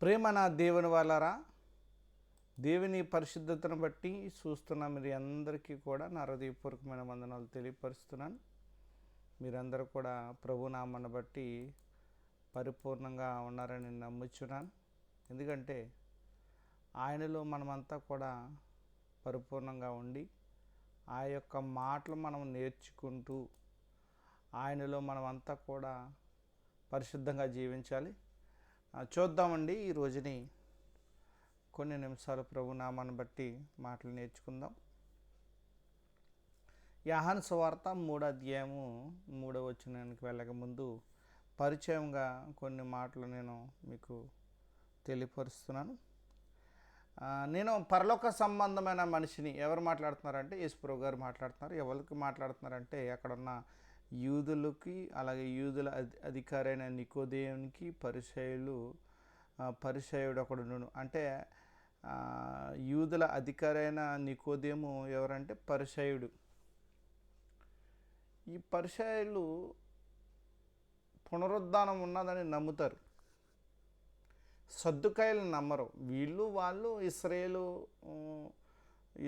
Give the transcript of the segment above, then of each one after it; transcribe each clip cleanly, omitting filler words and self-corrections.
ప్రేమ నా దేవుని వాళ్ళారా, దేవుని పరిశుద్ధతను బట్టి చూస్తున్న మీరు అందరికీ కూడా నా హృదయపూర్వకమైన వందనాలు తెలియపరుస్తున్నాను. మీరందరూ కూడా ప్రభునామాన్ని బట్టి పరిపూర్ణంగా ఉన్నారని నమ్ముచున్నాను. ఎందుకంటే ఆయనలో మనమంతా కూడా పరిపూర్ణంగా ఉండి ఆ యొక్క మాటలు మనం నేర్చుకుంటూ ఆయనలో మనమంతా కూడా పరిశుద్ధంగా జీవించాలి. చూద్దామండి ఈ రోజుని కొన్ని నిమిషాలు ప్రభు నామాన్ని బట్టి మాటలు నేర్చుకుందాం. యోహాను సువార్త 3వ అధ్యాయము 3వ వచనానికి వెళ్ళక ముందు పరిచయంగా కొన్ని మాటలు నేను మీకు తెలియపరుస్తున్నాను. నేను పరలోక సంబంధమైన మనిషిని. ఎవరు మాట్లాడుతున్నారంటే యేసుప్రభు గారు మాట్లాడుతున్నారు. ఎవరికి మాట్లాడుతున్నారంటే అక్కడున్న యూదులకి, అలాగే యూదుల అధికారైన నికోదేవునికి, పరిసయ్యుడు ఒకడును. అంటే యూదుల అధికారైన నికోదేము ఎవరంటే పరిసయ్యుడు. ఈ పరిసయ్యులు పునరుద్ధానం ఉన్నదని నమ్ముతారు, సద్దుకాయలు నమ్మరు. వాళ్ళు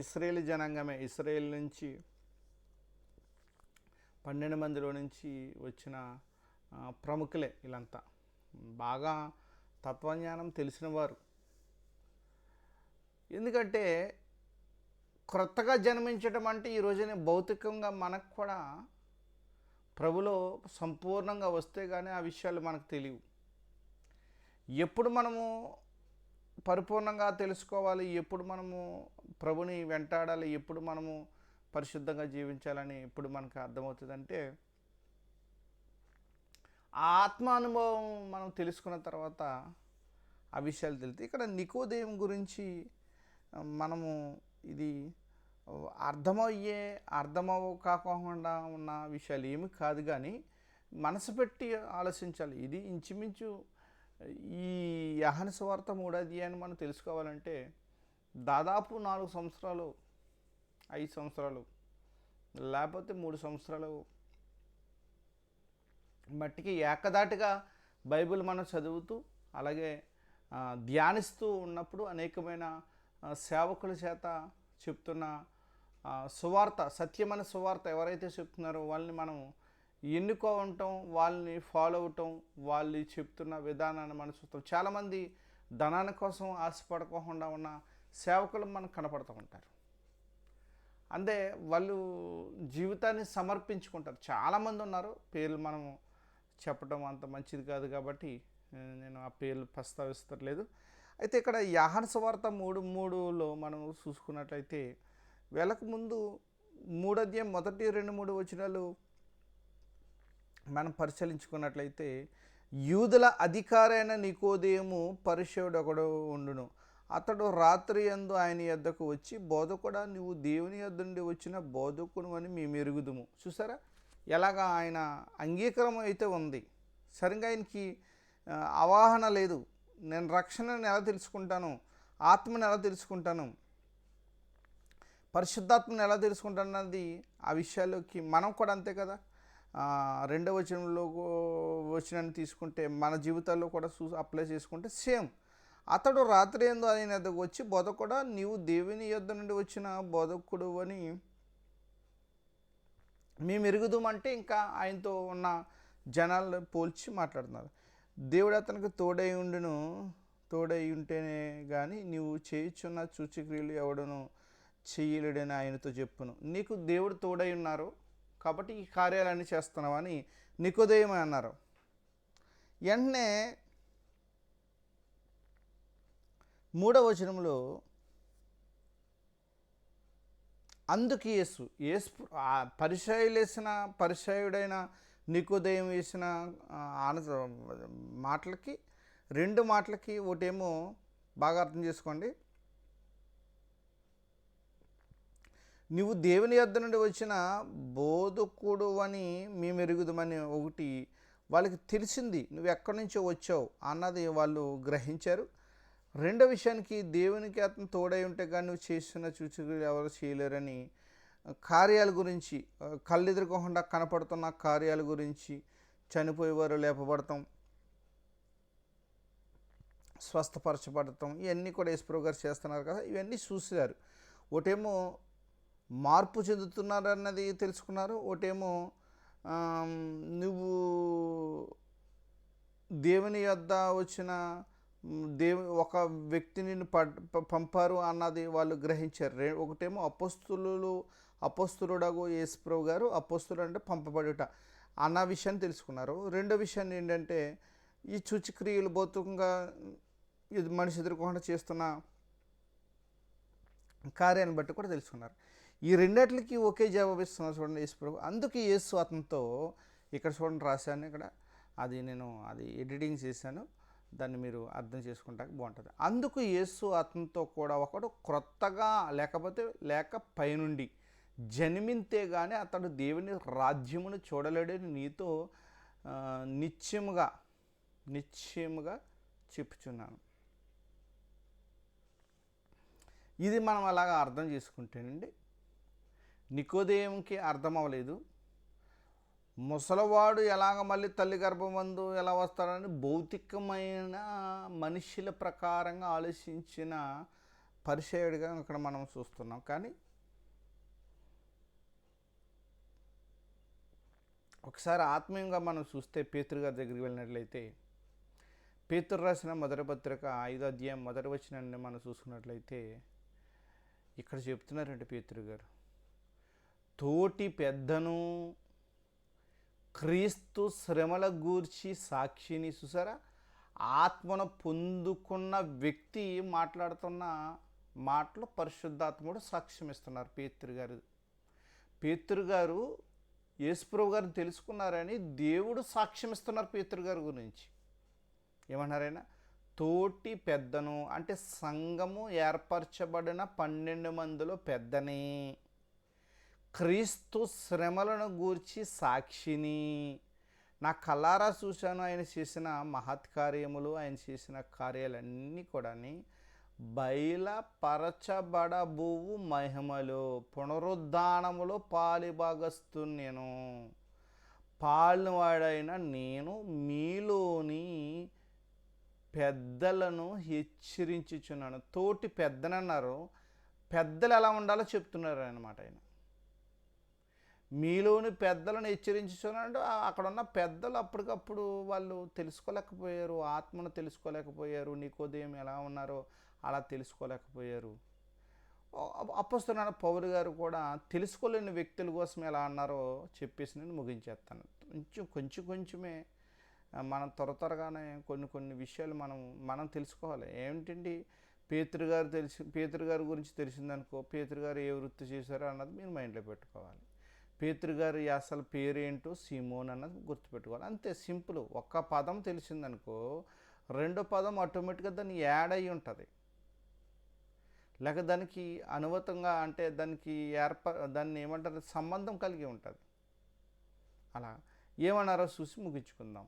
ఇశ్రాయేలు జనాంగమే. ఇశ్రాయేల్ నుంచి 12 మందిలో నుంచి వచ్చిన ప్రముఖులే. వీళ్ళంతా బాగా తత్వజ్ఞానం తెలిసిన వారు. ఎందుకంటే క్రొత్తగా జన్మించడం అంటే ఈ రోజునే భౌతికంగా మనకు కూడా ప్రభులో సంపూర్ణంగా వస్తే కానీ ఆ విషయాలు మనకు తెలియవు. ఎప్పుడు మనము పరిపూర్ణంగా తెలుసుకోవాలి, ఎప్పుడు మనము ప్రభుని వెంటాడాలి, ఎప్పుడు మనము పరిశుద్ధంగా జీవించాలని ఎప్పుడు మనకు అర్థమవుతుందంటే ఆ ఆత్మ అనుభవం మనం తెలుసుకున్న తర్వాత ఆ విషయాలు తెలుస్తాయి. ఇక్కడ నికోదేము గురించి మనము ఇది అర్థమవు కాకుండా ఉన్న విషయాలు ఏమి కాదు, కానీ మనసు పెట్టి ఆలోచించాలి. ఇది ఇంచుమించు ఈ యోహాను సువార్త 3వ అధ్యాయాన్ని మనం తెలుసుకోవాలంటే దాదాపు 4 సంవత్సరాలు, 5 సంవత్సరాలు లేకపోతే 3 సంవత్సరాలు మట్టికి ఏకదాటిగా బైబిల్ మనం చదువుతూ అలాగే ధ్యానిస్తూ ఉన్నప్పుడు అనేకమైన సేవకుల చేత చెప్తున్న సువార్త, సత్యమైన సువార్త ఎవరైతే చెప్తున్నారో వాళ్ళని మనం ఎన్నుకోవటం, వాళ్ళని ఫాలో అవటం, వాళ్ళు చెప్తున్న విధానాన్ని మనం చూస్తాం. చాలామంది ధనాన్ని కోసం ఆశపడకుండా ఉన్న సేవకులు మనకు కనపడుతూ ఉంటారు. అంటే వాళ్ళు జీవితాన్ని సమర్పించుకుంటారు. చాలామంది ఉన్నారు. పేర్లు మనము చెప్పడం అంత మంచిది కాదు కాబట్టి నేను ఆ పేర్లు ప్రస్తావిస్తలేదు. అయితే ఇక్కడ యోహాను సువార్త 3:3లో మనం చూసుకున్నట్లయితే వీళ్ళకు ముందు 3వ అధ్యాయం మొదటి 2-3 వచనాలు మనం పరిశీలించుకున్నట్లయితే యూదుల అధికారైన నికోదేము పరిసయ్యుడు ఒకడు ఉండును. అతడు రాత్రి యందు ఆయన యొద్దకు వచ్చి, బోధకుడా, నువ్వు దేవుని యొద్ద నుండి వచ్చిన బోధకుడు అని మేము ఎరుగుదుము. చూసారా ఎలాగా ఆయన అంగీకారం అయితే ఉంది, సరిగ్గా ఆయనకి అవగాహన లేదు. నేను రక్షణను ఎలా తెలుసుకుంటాను, ఆత్మను ఎలా తెలుసుకుంటాను, పరిశుద్ధాత్మను ఎలా తెలుసుకుంటాను అన్నది ఆ విషయాల్లోకి మనం కూడా అంతే కదా. 2వ వచనాన్ని తీసుకుంటే మన జీవితాల్లో కూడా అప్లై చేసుకుంటే సేమ్. అతడు రాత్రి యందు ఆయన యొద్దకు వచ్చి, బోధకుడా, నీవు దేవుని యొద్ద నుండి వచ్చిన బోధకుడు అని మేము ఎరుగుదామంటే ఇంకా ఆయనతో ఉన్న జనాలను పోల్చి మాట్లాడుతున్నారు. దేవుడు అతనికి తోడై ఉంటేనే కానీ నీవు చేయుచున్న సూచక్రియలు ఎవడను చెయ్యలేడని ఆయనతో చెప్పును. నీకు దేవుడు తోడై ఉన్నారు కాబట్టి ఈ కార్యాలన్నీ చేస్తున్నావు అని నికోదేము అన్నారు. వెంటనే 3వ వచనంలో అందుకు యేసు పరిసయ్యుడైన నికోదేము వేసిన మాటలకి 2 మాటలకి ఒకటేమో బాగా అర్థం చేసుకోండి. నువ్వు దేవుని యొద్ద నుండి వచ్చిన బోధకుడు అని మేము ఎరుగుదామని ఒకటి వాళ్ళకి తెలిసింది, నువ్వు ఎక్కడి నుంచో వచ్చావు అన్నది వాళ్ళు గ్రహించారు. 2వ విషయానికి దేవునికి అతను తోడై ఉంటే కానీ నువ్వు చేస్తున్న సూచక్రియలు ఎవరు చేయలేరని కార్యాల గురించి, కళ్ళెదురుకోకుండా కనపడుతున్న కార్యాల గురించి, చనిపోయేవారు లేపబడతాం, స్వస్థపరచబడటం ఇవన్నీ కూడా యేసుప్రభు గారు చేస్తున్నారు కదా, ఇవన్నీ చూశారు. ఒకటేమో మార్పు చెందుతున్నారన్నది తెలుసుకున్నారు, ఒకటేమో నువ్వు దేవుని యొద్ద వచ్చిన ఒక వ్యక్తిని పంపారు అన్నది వాళ్ళు గ్రహించారు. ఒకటేమో అపోస్తులుడగు యేసుప్రభు గారు, అపోస్తులు అంటే పంపబడుట అన్న విషయాన్ని తెలుసుకున్నారు. రెండో విషయాన్ని ఏంటంటే ఈ సూచక్రియలు భౌతికంగా ఇది మనిషి ఎదుర్కొకుండా చేస్తున్న కార్యాన్ని బట్టి కూడా తెలుసుకున్నారు. ఈ రెండిట్లకి ఒకే జవాబు ఇస్తున్నారు చూడండి యేసుప్రభు. అందుకే యేసు అతనితో ఇక్కడ చూడండి రాశాను, ఇక్కడ అది ఎడిటింగ్ చేశాను, దాన్ని మీరు అర్థం చేసుకుంటాక బాగుంటుంది. అందుకు యేసు అతనితో కూడా ఒకడు క్రొత్తగా లేక పైనుండి జన్మింతే కానీ అతడు దేవుని రాజ్యమును చూడలేడని నీతో నిశ్చయముగా చెప్పుచున్నాను. ఇది మనం అలాగా అర్థం చేసుకుంటేనండి, నికోదేముకి అర్థం అవ్వలేదు. ముసలివాడు ఎలాగ మళ్ళీ తల్లి గర్భమందు ఎలా వస్తాడని భౌతికమైన మనుషుల ప్రకారంగా ఆలోచించిన పరిచయుడిగా ఇక్కడ మనం చూస్తున్నాం. కానీ ఒకసారి ఆత్మీయంగా మనం చూస్తే పేతురు గారి దగ్గరికి వెళ్ళినట్లయితే, పేతురు రాసిన మొదటి పత్రిక 5వ అధ్యాయం మొదటి వచనాన్ని మనం చూసుకున్నట్లయితే ఇక్కడ చెప్తున్నారంటే పేతురు గారు, తోటి పెద్దను క్రీస్తు శ్రమల గూర్చి సాక్షిని. చూసారా, ఆత్మను పొందుకున్న వ్యక్తి మాట్లాడుతున్న మాటలు పరిశుద్ధాత్ముడు సాక్ష్యం ఇస్తున్నారు పేతురు గారు యేసుప్రభు గారిని తెలుసుకున్నారని దేవుడు సాక్ష్యం ఇస్తున్నారు పేతురు గారి గురించి. ఏమన్నారైనా తోటి పెద్దను అంటే సంఘము ఏర్పరచబడిన 12 మందిలో పెద్దనే, క్రీస్తు శ్రమలను గూర్చి సాక్షిని. నా కల్లారా చూశాను ఆయన చేసిన మహత్కార్యములు, ఆయన చేసిన కార్యాలన్నీ కూడా బయలుపరచబడబోవు మహిమలో పునరుద్ధానములో పాలిభాగస్తు నేను, పాలినవాడైన నేను మీలోని పెద్దలను హెచ్చరించుచున్నాను. తోటి పెద్దనన్నారు, పెద్దలు ఎలా ఉండాలో చెప్తున్నారు అన్నమాట ఆయన. మీలోని పెద్దలను హెచ్చరించుచున్నాడు. అక్కడ ఉన్న పెద్దలు అప్పటికప్పుడు వాళ్ళు తెలుసుకోలేకపోయారు, ఆత్మను తెలుసుకోలేకపోయారు, నికోదేము ఎలా ఉన్నారో అలా తెలుసుకోలేకపోయారు. అపోస్తలుడైన పౌలు గారు కూడా తెలుసుకోలేని వ్యక్తుల కోసం ఎలా అన్నారో చెప్పేసి నేను ముగించేస్తాను. కొంచెమే మనం త్వరగానే కొన్ని విషయాలు మనం తెలుసుకోవాలి. ఏమిటండి, పేతురు గారి గురించి తెలిసిందనుకో, పేతురు గారు ఏ వృత్తి చేశారో అన్నది మీరు మైండ్లో పెట్టుకోవాలి. పేతురు గారి అసలు పేరేంటో సీమోన్ అన్నది గుర్తుపెట్టుకోవాలి. అంతే సింపుల్. ఒక్క పదం తెలిసిందనుకో, రెండో పదం ఆటోమేటిక్గా దాన్ని యాడ్ అయ్యి ఉంటుంది, లేక దానికి అనువతంగా అంటే దాన్ని ఏమంటారు, సంబంధం కలిగి ఉంటుంది. అలా ఏమన్నారో చూసి ముగించుకుందాం.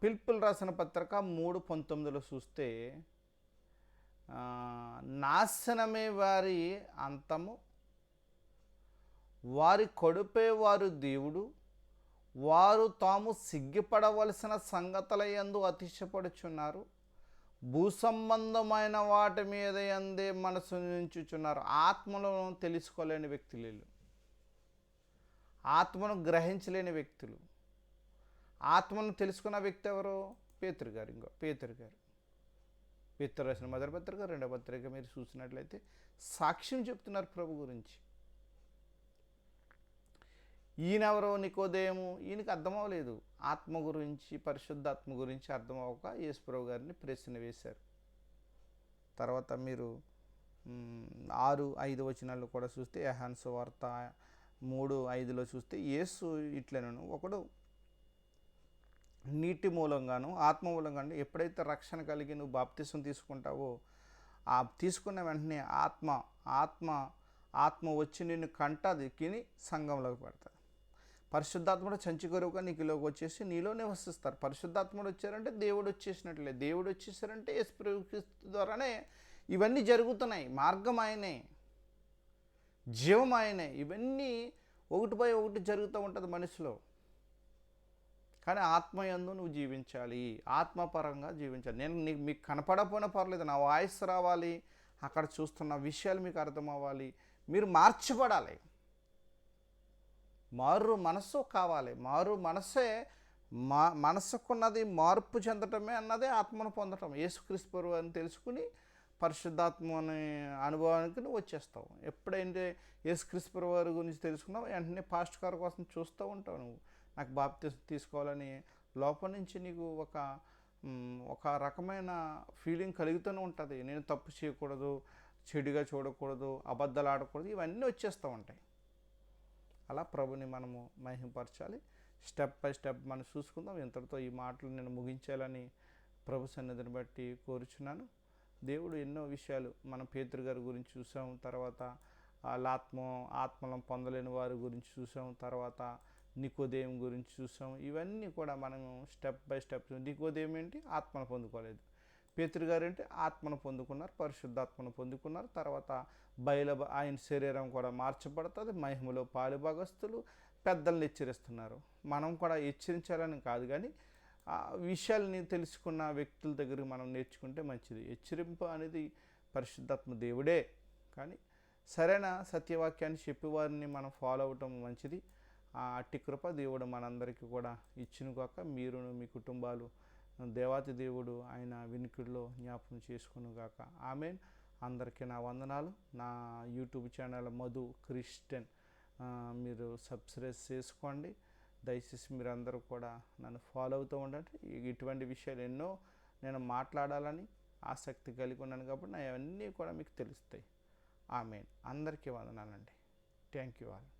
పిలుపులు రాసిన పత్రిక 3:19 చూస్తే, నాశనమే వారి అంతము, వారి కడుపే వారు దేవుడు, వారు తాము సిగ్గుపడవలసిన సంగతులయందు అతిశయపడుచున్నారు, భూసంబంధమైన వాటి మీద అందే మనసు ఉంచుచున్నారు. ఆత్మలను తెలుసుకోలేని వ్యక్తులు, ఆత్మను గ్రహించలేని వ్యక్తులు. ఆత్మను తెలుసుకున్న వ్యక్తి ఎవరు? పేతురు గారు. పేతురు రాసిన మొదటి పత్రిక 2వ పత్రిక మీరు చూసినట్లయితే సాక్ష్యం చెప్తున్నారు ప్రభు గురించి. ఈయనెవరో నికోదేము, ఈయనకి అర్థం అవ్వలేదు ఆత్మ గురించి, పరిశుద్ధాత్మ గురించి అర్థం అవ్వక యేసుప్రభు గారిని ప్రశ్న వేశారు. తర్వాత మీరు 6-5 వచనాల్లో కూడా చూస్తే, యోహాను సువార్త 3:5లో చూస్తే, యేసు ఇట్లనను, ఒకడు నీటి మూలంగాను ఆత్మ మూలంగాను ఎప్పుడైతే రక్షణ కలిగి నువ్వు బాప్తిసం తీసుకుంటావో, ఆ తీసుకున్న వెంటనే ఆత్మ వచ్చి నిన్ను కంటది కిని సంఘంలోకి పెడతాడు. పరిశుద్ధాత్ముడు చంచుకొరువుగా నీకులోకి వచ్చేసి నీలో నివసిస్తారు. పరిశుద్ధాత్ముడు వచ్చారంటే దేవుడు వచ్చేసినట్లే. దేవుడు వచ్చేసారంటే యేసు ద్వారానే ఇవన్నీ జరుగుతున్నాయి. మార్గం ఆయనే, జీవం ఆయనే. ఇవన్నీ ఒకటిపై ఒకటి జరుగుతూ ఉంటుంది మనిషిలో. కానీ ఆత్మయందు నువ్వు జీవించాలి, ఆత్మపరంగా జీవించాలి. నేను నీకు మీకు కనపడకపోయినా పర్లేదు, నా వాయిస్ రావాలి, అక్కడ చూస్తున్న విషయాలు మీకు అర్థమవ్వాలి, మీరు మార్చబడాలి. మారు మనస్సు కావాలి. మారు మనస్సే మనసుకున్నది మార్పు చెందటమే అన్నదే ఆత్మను పొందటం. యేసుక్రీస్తు ప్రభువు అని తెలుసుకుని పరిశుద్ధాత్మ అనే అనుభవానికి నువ్వు వచ్చేస్తావు. ఎప్పుడైతే యేసుక్రీస్తు ప్రభువు వారి గురించి తెలుసుకున్నావు, వెంటనే పాస్ట్ గారి కోసం చూస్తూ ఉంటావు. నువ్వు నాకు బాప్తిసం తీసుకోవాలని లోపల నుంచి నీకు ఒక రకమైన ఫీలింగ్ కలుగుతూనే ఉంటుంది. నేను తప్పు చేయకూడదు, చెడుగా చూడకూడదు, అబద్ధాలు ఆడకూడదు, ఇవన్నీ వచ్చేస్తూ ఉంటాయి. అలా ప్రభుని మనము మహిమపరచాలి. స్టెప్ బై స్టెప్ మనం చూసుకుందాం. ఇంతటితో ఈ మాటలు నేను ముగించాలని ప్రభు సన్నిధిని బట్టి కోరుచున్నాను. దేవుడు ఎన్నో విషయాలు మన పేతురు గారి గురించి చూసాం, తర్వాత ఆత్మలం పొందలేని వారి గురించి చూసాం, తర్వాత నికోదేము గురించి చూసాం. ఇవన్నీ కూడా మనము స్టెప్ బై స్టెప్. నికోదేము ఏంటి? ఆత్మను పొందుకోలేదు. పేతురు గారు ఏంటి? ఆత్మను పొందుకున్నారు, పరిశుద్ధాత్మను పొందుకున్నారు. తర్వాత ఆయన శరీరం కూడా మార్చబడుతుంది, మహిమలో పాలుభాగస్తులు, పెద్దల్ని హెచ్చరిస్తున్నారు. మనం కూడా హెచ్చరించాలని కాదు, కానీ ఆ విషయాల్ని తెలుసుకున్న వ్యక్తుల దగ్గరికి మనం నేర్చుకుంటే మంచిది. హెచ్చరింపు అనేది పరిశుద్ధాత్మ దేవుడే, కానీ సరైన సత్యవాక్యాన్ని చెప్పేవారిని మనం ఫాలో అవటం మంచిది. అట్టి కృప దేవుడు మనందరికీ కూడా ఇచ్చునుగాక. మీరును మీ కుటుంబాలు దేవాతి దేవుడు ఆయన వినికిడిలో జ్ఞాపకం చేసుకునుగాక. ఆమేన్. అందరికీ నా వందనాలు. నా యూట్యూబ్ ఛానల్ మధు క్రిస్టియన్ మీరు సబ్స్క్రైబ్ చేసుకోండి. దయచేసి మీరందరూ కూడా నన్ను ఫాలో అవుతూ ఉండండి. ఇటువంటి విషయాలు ఎన్నో నేను మాట్లాడాలని ఆసక్తి కలిగి ఉన్నాను కాబట్టి అవన్నీ కూడా మీకు తెలుస్తాయి. ఆమేన్. అందరికీ వందనాలండి. Thank you all.